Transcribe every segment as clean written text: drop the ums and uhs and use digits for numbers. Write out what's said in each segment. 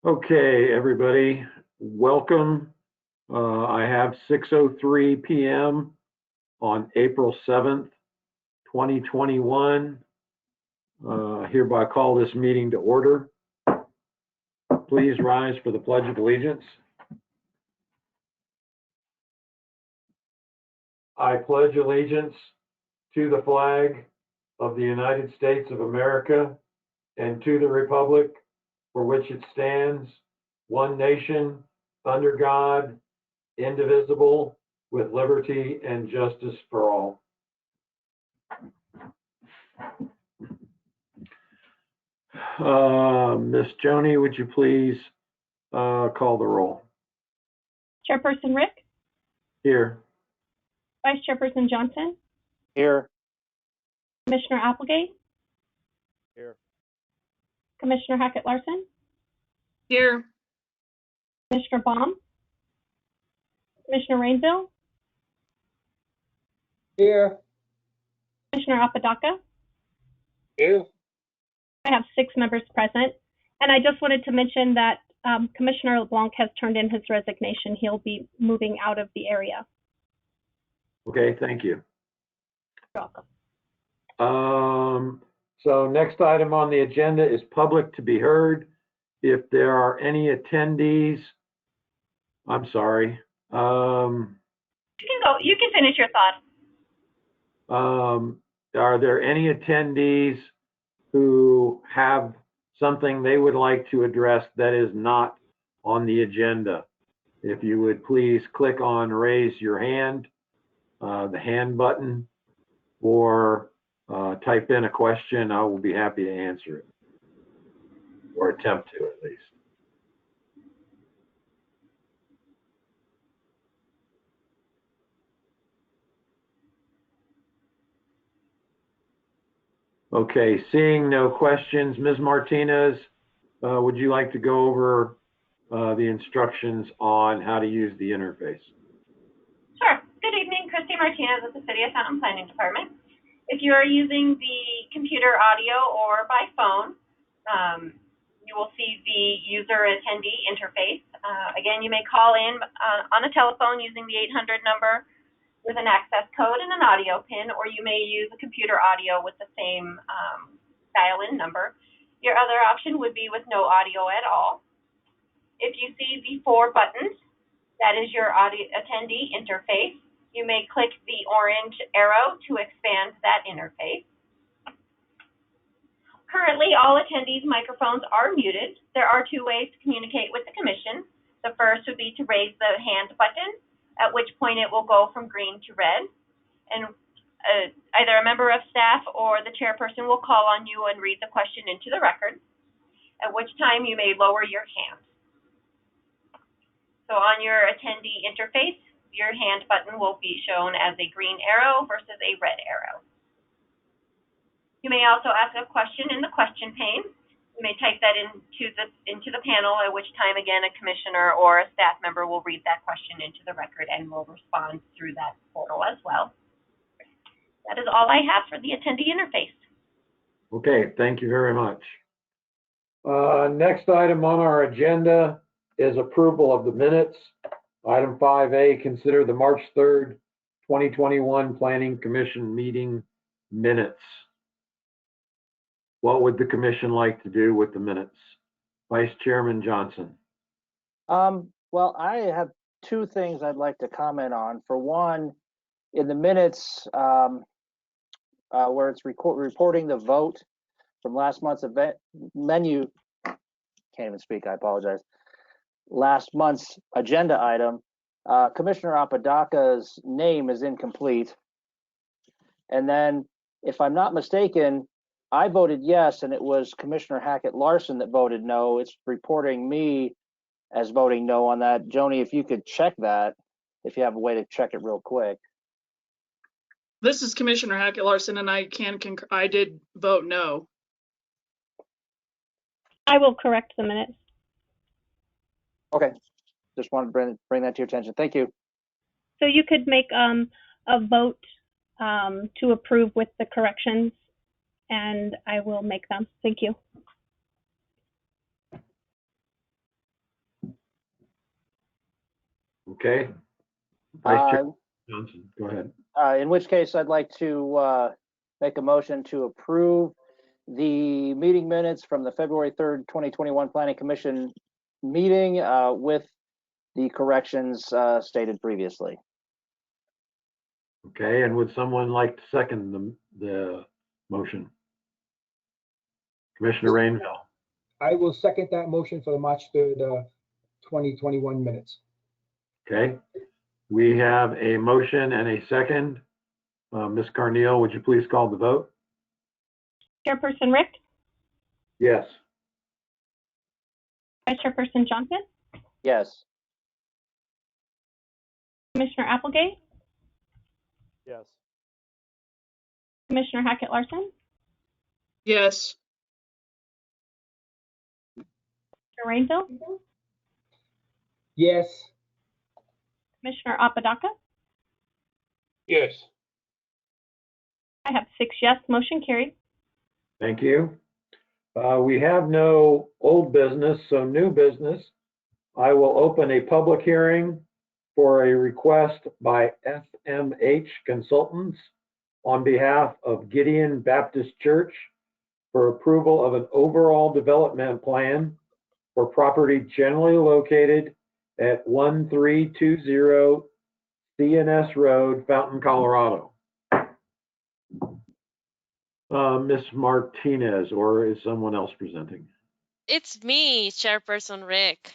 Okay, everybody, welcome. I have 6:03 p.m. on April 7th, 2021. Hereby call this meeting to order. Please rise for the Pledge of Allegiance. I pledge allegiance to the flag of the United States of America and to the republic for which it stands, one nation, under God, indivisible, with liberty and justice for all. Ms. Joni, would you please call the roll? Chairperson Rick, Here. Vice Chairperson Johnson, Here. Commissioner Applegate, Here. Commissioner Hackett-Larson, Here. Commissioner Baum, Commissioner Rainville, Here. Commissioner Apodaca. Here. I have 6 members present, and I just wanted to mention that Commissioner LeBlanc has turned in his resignation. He'll be moving out of the area. Okay, thank you. You're welcome. So next item on the agenda is public to be heard. If there are any attendees, I'm sorry. You can finish your thought. Are there any attendees who have something they would like to address that is not on the agenda? If you would please click on raise your hand, the hand button, or type in a question. I will be happy to answer it, or attempt to at least. Okay, seeing no questions, Ms. Martinez, would you like to go over the instructions on how to use the interface? Sure. Good evening, Christy Martinez with the City of Fountain Planning Department. If you are using the computer audio or by phone, you will see the user attendee interface. Again, you may call in on a telephone using the 800 number with an access code and an audio pin, or you may use a computer audio with the same dial-in number. Your other option would be with no audio at all. If you see the 4 buttons, that is your audio attendee interface. You may click the orange arrow to expand that interface. Currently, all attendees' microphones are muted. There are 2 ways to communicate with the Commission. The first would be to raise the hand button, at which point it will go from green to red. And either a member of staff or the chairperson will call on you and read the question into the record, at which time you may lower your hand. So on your attendee interface, your hand button will be shown as a green arrow versus a red arrow. You may also ask a question in the question pane. You may type that into the panel, at which time, again, a commissioner or a staff member will read that question into the record and will respond through that portal as well. That is all I have for the attendee interface. Okay, thank you very much. Next item on our agenda is approval of the minutes. Item 5A, consider the March 3rd, 2021 Planning Commission meeting minutes. What would the commission like to do with the minutes? Vice Chairman Johnson. Well, I have 2 things I'd like to comment on. For one, in the minutes where it's reporting the vote from last month's event menu, can't even speak, I apologize. Last month's agenda item, Commissioner Apodaca's name is incomplete. And then, if I'm not mistaken, I voted yes, and it was Commissioner Hackett-Larson that voted no. It's reporting me as voting no on that. Joni, if you could check that, if you have a way to check it real quick. This is Commissioner Hackett-Larson, and I can concur. I did vote no. I will correct the minutes. Okay, just wanted to bring that to your attention. Thank you. So you could make a vote to approve with the corrections, and I will make them. Thank you. Okay. Vice Chair Uh, Johnson, go ahead. In which case, I'd like to make a motion to approve the meeting minutes from the February 3rd, 2021 Planning Commission meeting with the corrections stated previously. Okay, and would someone like to second the motion? Commissioner Rainville. I will second that motion for the March 3rd, 2021 minutes. Okay, we have a motion and a second. Ms. Carneal, would you please call the vote? Chairperson Rick, Yes. Vice Chairperson Johnson, Yes. Commissioner Applegate, Yes. Commissioner Hackett Larson, Yes. Commissioner Rainville, Yes. Commissioner Apodaca. Yes. I have 6 yes, motion carried. Thank you. We have no old business, so new business. I will open a public hearing for a request by FMH Consultants on behalf of Gideon Baptist Church for approval of an overall development plan for property generally located at 1320 CNS Road, Fountain, Colorado. Ms. Martinez, or is someone else presenting? It's me, Chairperson Rick.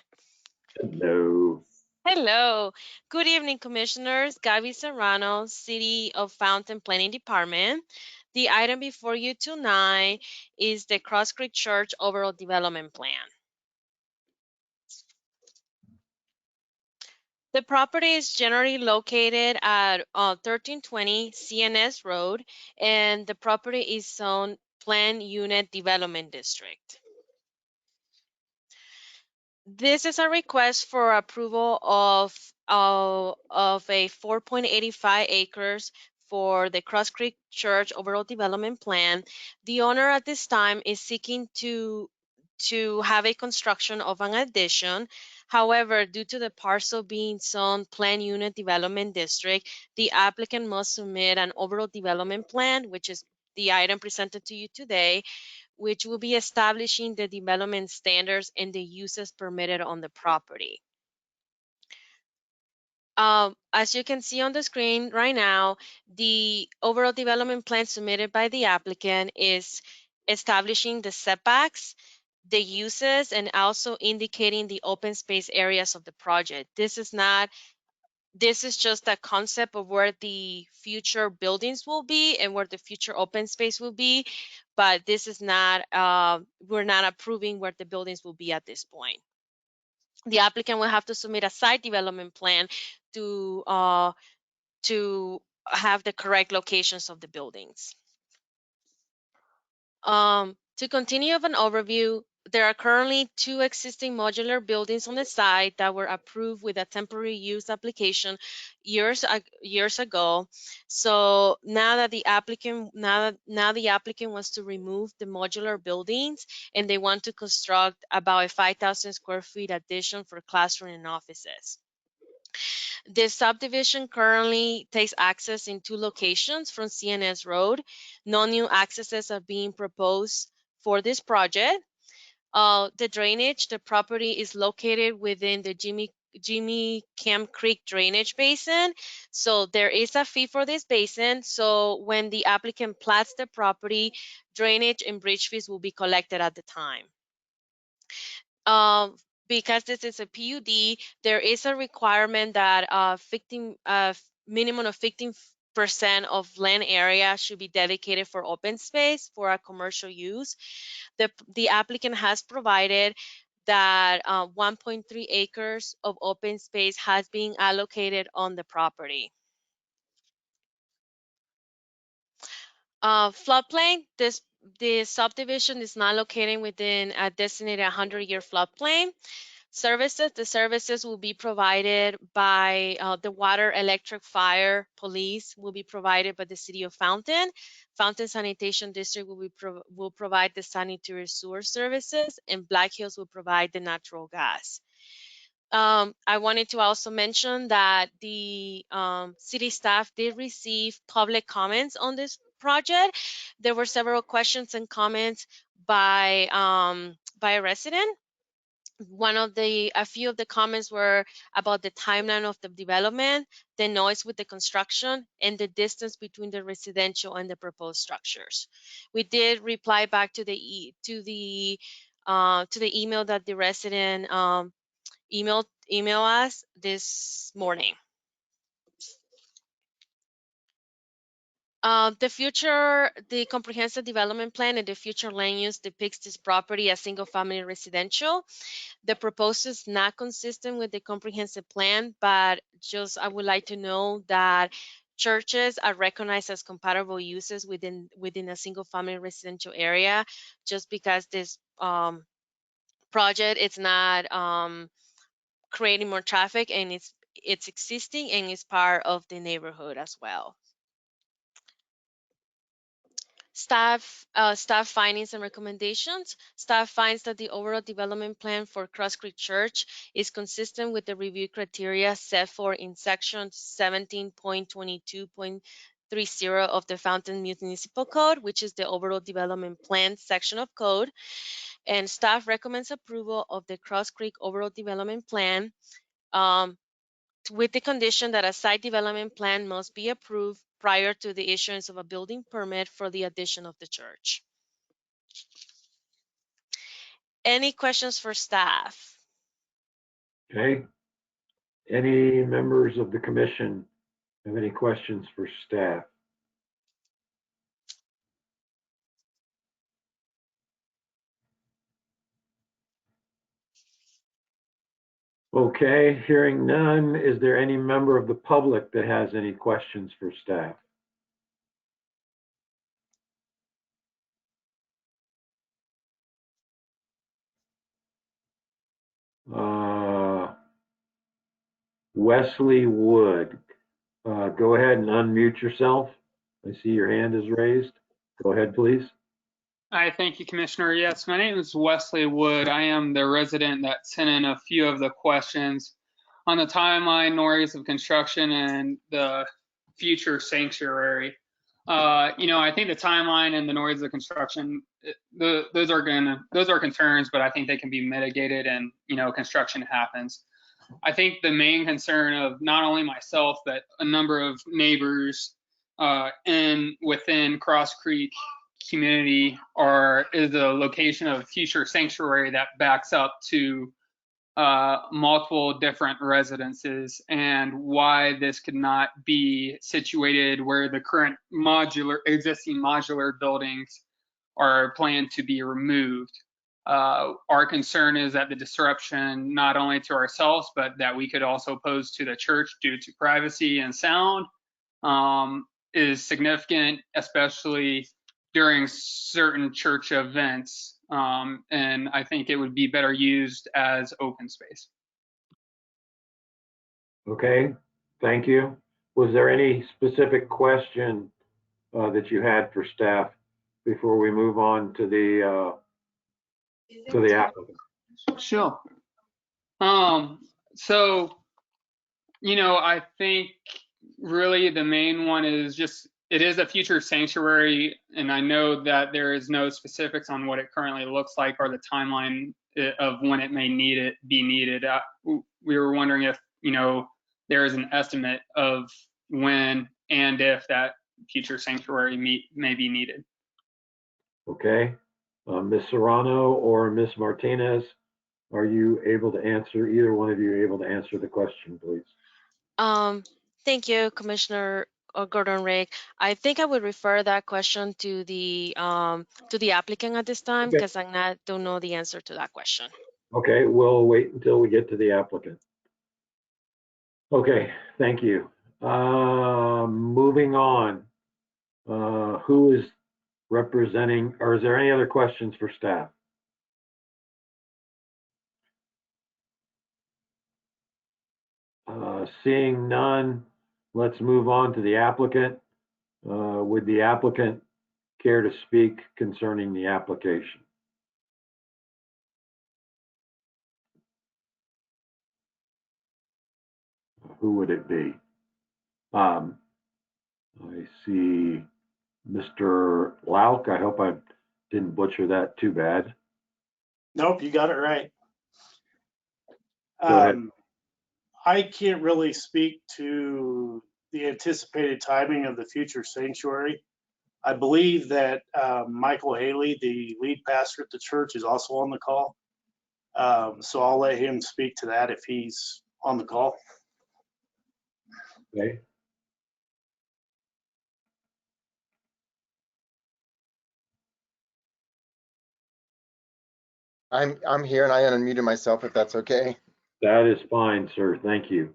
No. Hello. Good evening, Commissioners. Gabby Serrano, City of Fountain Planning Department. The item before you tonight is the Cross Creek Church Overall Development Plan. The property is generally located at 1320 CNS Road, and the property is zoned Plan Unit Development District. This is a request for approval of a 4.85 acres for the Cross Creek Church Overall Development Plan. The owner at this time is seeking to have a construction of an addition. However, due to the parcel being zoned Plan Unit Development District, the applicant must submit an overall development plan, which is the item presented to you today, which will be establishing the development standards and the uses permitted on the property. As you can see on the screen right now, the overall development plan submitted by the applicant is establishing the setbacks, the uses, and also indicating the open space areas of the project. This is just a concept of where the future buildings will be and where the future open space will be, but this is not, we're not approving where the buildings will be at this point. The applicant will have to submit a site development plan to have the correct locations of the buildings. To continue with an overview, there are currently 2 existing modular buildings on the site that were approved with a temporary use application years ago. So now the applicant wants to remove the modular buildings, and they want to construct about a 5,000 square feet addition for classroom and offices. This subdivision currently takes access in 2 locations from CNS Road. No new accesses are being proposed for this project. The drainage, the property is located within the Jimmy Camp Creek drainage basin. So there is a fee for this basin. So when the applicant plats the property, drainage and bridge fees will be collected at the time. Because this is a PUD, there is a requirement that minimum of 15% of land area should be dedicated for open space for a commercial use. The applicant has provided that 1.3 acres of open space has been allocated on the property. Floodplain, the subdivision is not located within a designated 100-year floodplain. The services will be provided by the water, electric, fire, police will be provided by the City of Fountain. Fountain Sanitation District will provide the sanitary sewer services, and Black Hills will provide the natural gas. I wanted to also mention that the city staff did receive public comments on this project. There were several questions and comments by a resident. A few of the comments were about the timeline of the development, the noise with the construction, and the distance between the residential and the proposed structures. We did reply back to the email that the resident email us this morning. The comprehensive development plan and the future land use depicts this property as single-family residential. The proposal is not consistent with the comprehensive plan, but I would like to know that churches are recognized as compatible uses within a single-family residential area. Just because this project is not creating more traffic, and it's existing and is part of the neighborhood as well. Staff findings and recommendations. Staff finds that the overall development plan for Cross Creek Church is consistent with the review criteria set forth in section 17.22.30 of the Fountain Municipal Code, which is the overall development plan section of code. And staff recommends approval of the Cross Creek overall development plan, with the condition that a site development plan must be approved prior to the issuance of a building permit for the addition of the church. Any questions for staff? Okay. Any members of the commission have any questions for staff? Okay, hearing none, is there any member of the public that has any questions for staff? Wesley Wood, go ahead and unmute yourself. I see your hand is raised. Go ahead, please. Hi, thank you, Commissioner. Yes, my name is Wesley Wood. I am the resident that sent in a few of the questions on the timeline, noise of construction, and the future sanctuary. I think the timeline and the noise of construction, those are concerns, but I think they can be mitigated, and construction happens. I think the main concern of not only myself but a number of neighbors within Cross Creek community is the location of a future sanctuary that backs up to multiple different residences, and why this could not be situated where the current existing modular buildings are planned to be removed. Our concern is that the disruption, not only to ourselves, but that we could also pose to the church due to privacy and sound, is significant, especially during certain church events. And I think it would be better used as open space. Okay, thank you. Was there any specific question that you had for staff before we move on to the applicant? Sure. So, I think really the main one is just, it is a future sanctuary, and I know that there is no specifics on what it currently looks like or the timeline of when it may be needed. We were wondering if, there is an estimate of when and if that future sanctuary may be needed. Okay. Ms. Serrano or Ms. Martinez, are you able to answer, either one of you able to answer the question, please? Thank you, Commissioner Gordon-Rick. I think I would refer that question to the applicant at this time, Okay. because I don't know the answer to that question. Okay, we'll wait until we get to the applicant. Okay, thank you. Moving on. Who is representing, or is there any other questions for staff? Seeing none, let's move on to the applicant. Would the applicant care to speak concerning the application? who would it be? I see Mr. Lauk. I hope I didn't butcher that too bad. Nope, you got it right. Go ahead. I can't really speak to the anticipated timing of the future sanctuary. I believe that Michael Haley, the lead pastor at the church, is also on the call. So I'll let him speak to that if he's on the call. Okay. I'm here and I unmuted myself if that's okay. That is fine, sir. Thank you.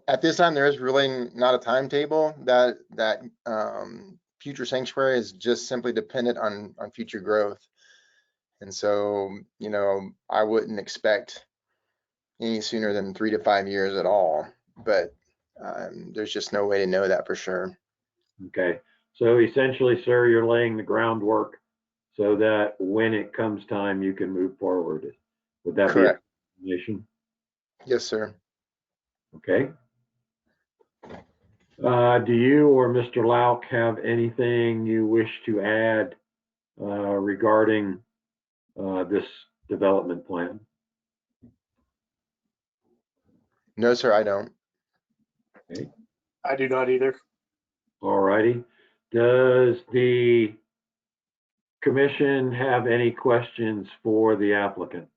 At this time, there is really not a timetable. That future sanctuary is just simply dependent on future growth. And so, you know, I wouldn't expect any sooner than 3 to 5 years at all, but there's just no way to know that for sure. Okay. So essentially, sir, you're laying the groundwork so that when it comes time, you can move forward. Would that Correct. be a explanation? Yes, sir. Okay. Do you or Mr. Lauk have anything you wish to add regarding this development plan? No, sir, I don't. Okay. I do not either. All righty. Does the commission have any questions for the applicant?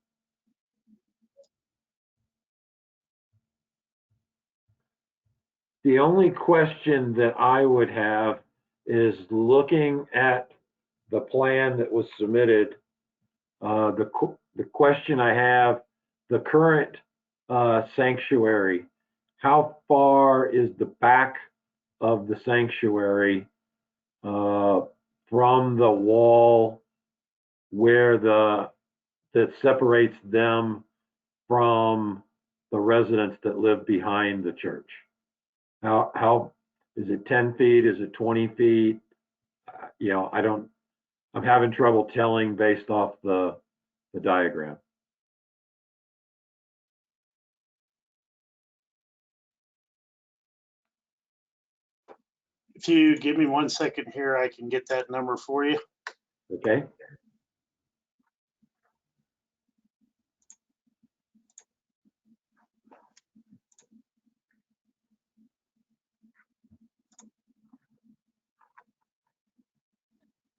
The only question that I would have is looking at the plan that was submitted. The question I have, the current sanctuary, how far is the back of the sanctuary from the wall where that separates them from the residents that live behind the church? How is it 10 feet? Is it 20 feet? You know, I'm having trouble telling based off the diagram. If you give me 1 second here, I can get that number for you. Okay.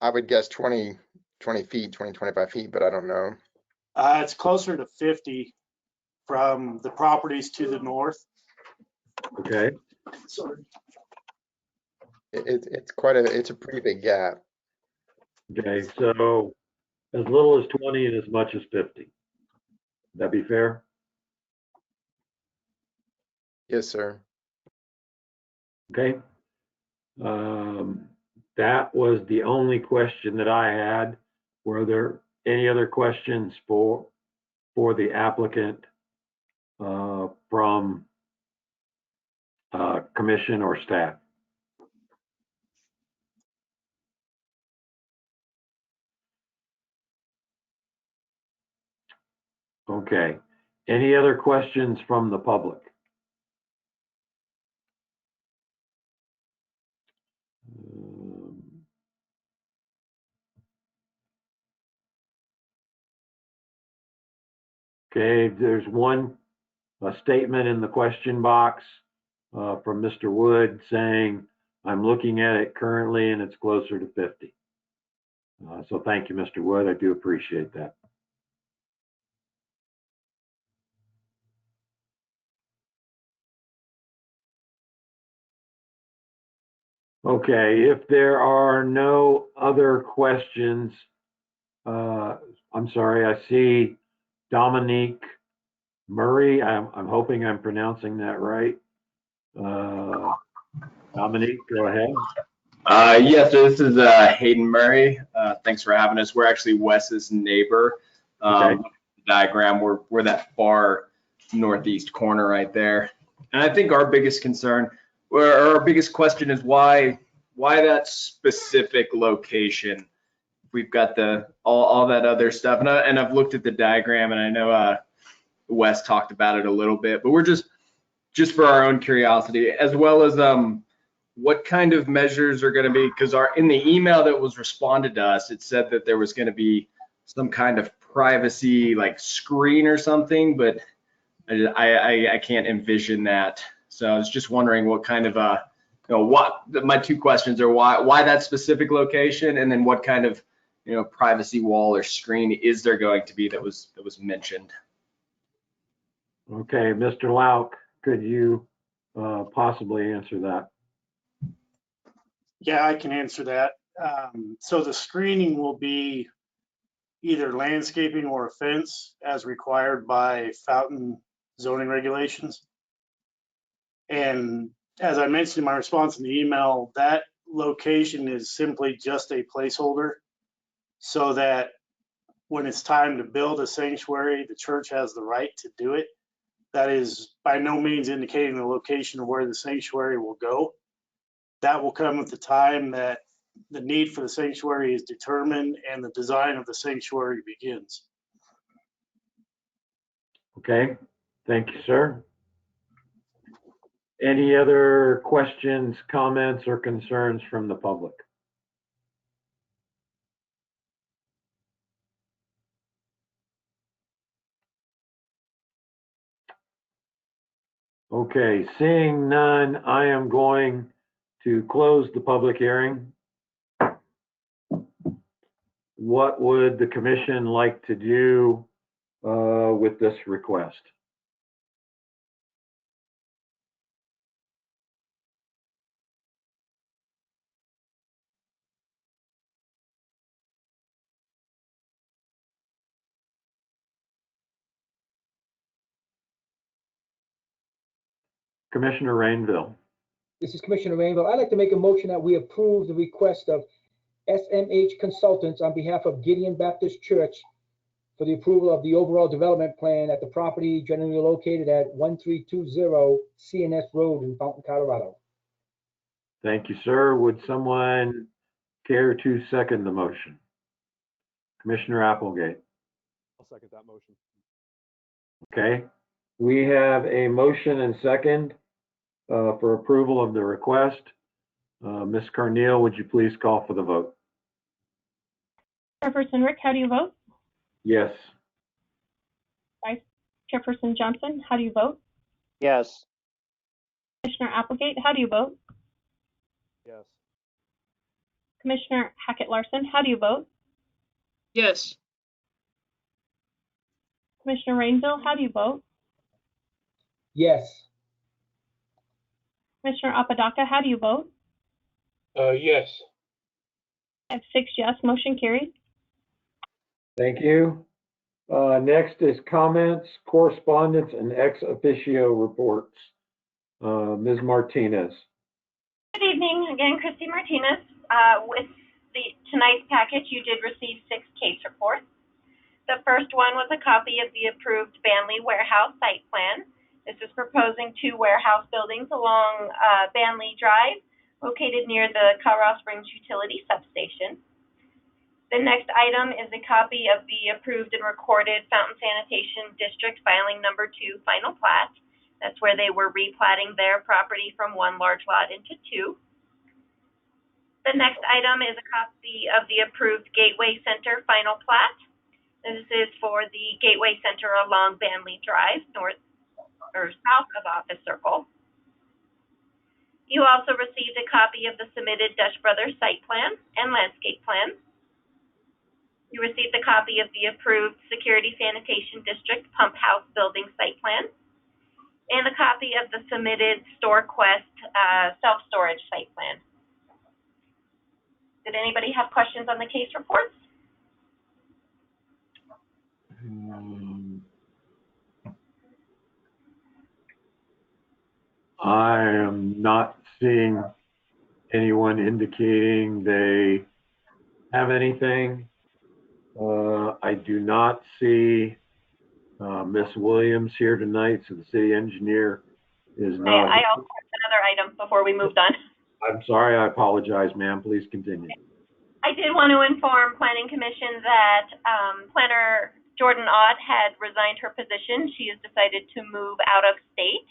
I would guess 20 feet, 20, 25 feet, but I don't know. It's closer to 50 from the properties to the north. Okay. Sorry. It's a pretty big gap. Okay. So as little as 20 and as much as 50. Would that be fair? Yes, sir. Okay. That was the only question that I had. Were there any other questions for the applicant from commission or staff? Okay. Any other questions from the public? Okay, there's one statement in the question box from Mr. Wood saying, I'm looking at it currently and it's closer to 50. So thank you, Mr. Wood. I do appreciate that. Okay, if there are no other questions, I'm sorry, I see Dominique Murray. I'm hoping I'm pronouncing that right. Dominique, go ahead. Yes, so this is Hayden Murray. Thanks for having us. We're actually Wes's neighbor. Okay. Diagram, we're that far northeast corner right there. And I think our biggest concern, or our biggest question is why that specific location? We've got all that other stuff, and I've looked at the diagram, and I know Wes talked about it a little bit, but we're just just for our own curiosity, as well as what kind of measures are going to be, because in the email that was responded to us, it said that there was going to be some kind of privacy like screen or something, but I can't envision that. So I was just wondering what kind of my two questions are why that specific location, and then what kind of privacy wall or screen is there going to be that was mentioned. Okay, Mr. Lauk, could you possibly answer that? Yeah, I can answer that. So the screening will be either landscaping or a fence as required by Fountain zoning regulations. And as I mentioned in my response in the email, that location is simply just a placeholder so that when it's time to build a sanctuary, the church has the right to do it. That is by no means indicating the location of where the sanctuary will go. That will come with the time that the need for the sanctuary is determined and the design of the sanctuary begins. Okay, thank you, sir. Any other questions, comments, or concerns from the public? Okay, seeing none, I am going to close the public hearing. What would the commission like to do with this request? Commissioner Rainville. This is Commissioner Rainville. I'd like to make a motion that we approve the request of SMH Consultants on behalf of Gideon Baptist Church for the approval of the overall development plan at the property generally located at 1320 CNS Road in Fountain, Colorado. Thank you, sir. Would someone care to second the motion? Commissioner Applegate. I'll second that motion. Okay. We have a motion and second for approval of the request. Ms. Carneal, would you please call for the vote? Chairperson Rick, how do you vote? Yes. Vice Chairperson Johnson, how do you vote? Yes. Commissioner Applegate, how do you vote? Yes. Commissioner Hackett-Larson, how do you vote? Yes. Commissioner Rainville, how do you vote? Yes. Commissioner Apodaca, how do you vote? Yes. I have 6 yes, motion carried. Thank you. Next is comments, correspondence, and ex officio reports. Ms. Martinez. Good evening, again, Christy Martinez. With tonight's package, you did receive 6 case reports. The first one was a copy of the approved Banley Warehouse site plan. This is proposing 2 warehouse buildings along Banley Drive, located near the Colorado Springs Utility Substation. The next item is a copy of the approved and recorded Fountain Sanitation District filing number 2 final plat. That's where they were replatting their property from 1 large lot into 2. The next item is a copy of the approved Gateway Center final plat. This is for the Gateway Center along Banley Drive, north or south of Office Circle. You also received a copy of the submitted Dutch Brothers site plan and landscape plan. You received a copy of the approved Security Sanitation District Pump House Building site plan and a copy of the submitted StoreQuest self-storage site plan. Did anybody have questions on the case reports? I am not seeing anyone indicating they have anything. I do not see Ms. Williams here tonight, so the city engineer is not. I also have another item before we moved on. I'm sorry, I apologize, ma'am. Please continue. I did want to inform Planning Commission that Planner Jordan Ott had resigned her position. She has decided to move out of state.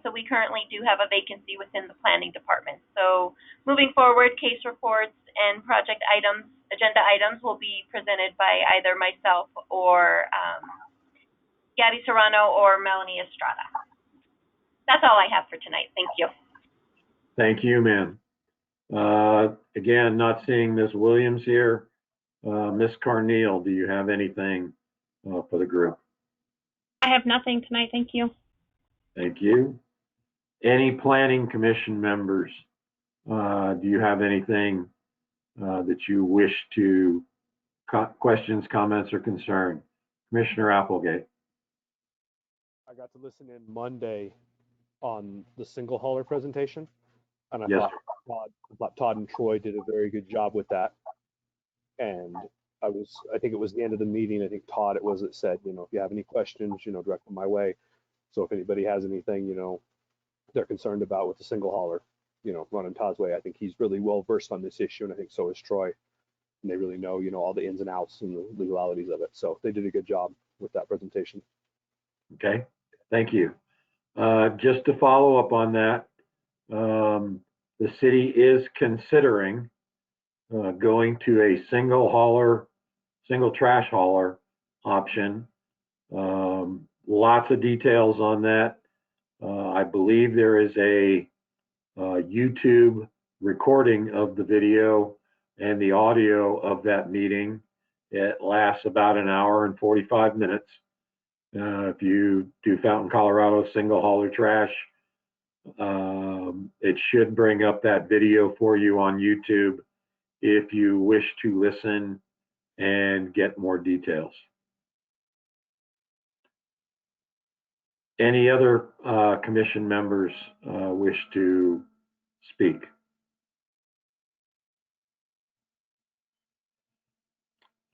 So we currently do have a vacancy within the planning department. So moving forward, case reports and project items, agenda items will be presented by either myself or Gabby Serrano or Melanie Estrada. That's all I have for tonight. Thank you. Thank you, ma'am. Again, not seeing Ms. Williams here. Ms. Carneal, do you have anything for the group? I have nothing tonight. Thank you. Thank you. Any planning commission members? Do you have anything that you wish to, questions, comments, or concern? Commissioner Applegate. I got to listen in Monday on the single hauler presentation, and I Yes. thought Todd and Troy did a very good job with that. And I think it was the end of the meeting. I think Todd, it was, that said, if you have any questions, direct them my way. So if anybody has anything, they're concerned about with the single hauler, running Todd's way, I think he's really well versed on this issue, and I think so is Troy. And they really know, all the ins and outs and the legalities of it. So they did a good job with that presentation. Okay, thank you. Just to follow up on that, the city is considering going to a single trash hauler option. Lots of details on that. I believe there is a YouTube recording of the video and the audio of that meeting. It lasts about an hour and 45 minutes. If you do Fountain, Colorado single hauler trash, it should bring up that video for you on YouTube if you wish to listen and get more details. Any other commission members wish to speak?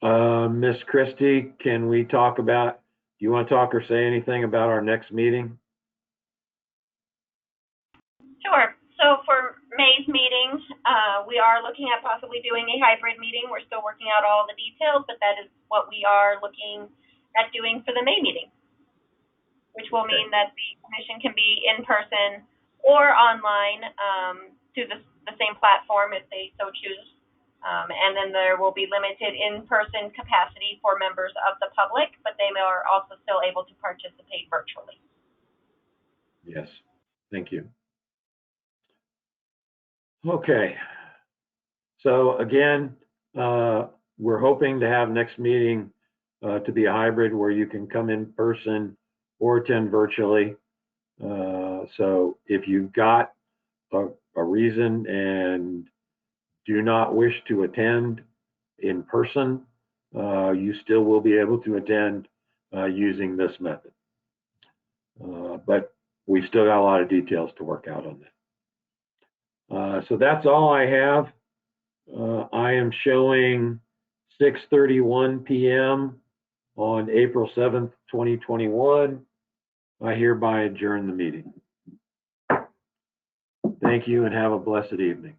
Ms. Christie, can we talk about, do you want to talk or say anything about our next meeting? Sure. So for May's meeting, we are looking at possibly doing a hybrid meeting. We're still working out all the details, but that is what we are looking at doing for the May meeting, which will mean that the commission can be in person or online to the same platform if they so choose. And then there will be limited in-person capacity for members of the public, but they are also still able to participate virtually. Yes, thank you. Okay, so again, we're hoping to have next meeting to be a hybrid where you can come in person or attend virtually. So if you've got a reason and do not wish to attend in person, you still will be able to attend using this method. But we still got a lot of details to work out on that. So that's all I have. I am showing 6:31 p.m. on April 7th, 2021. I hereby adjourn the meeting. Thank you and have a blessed evening.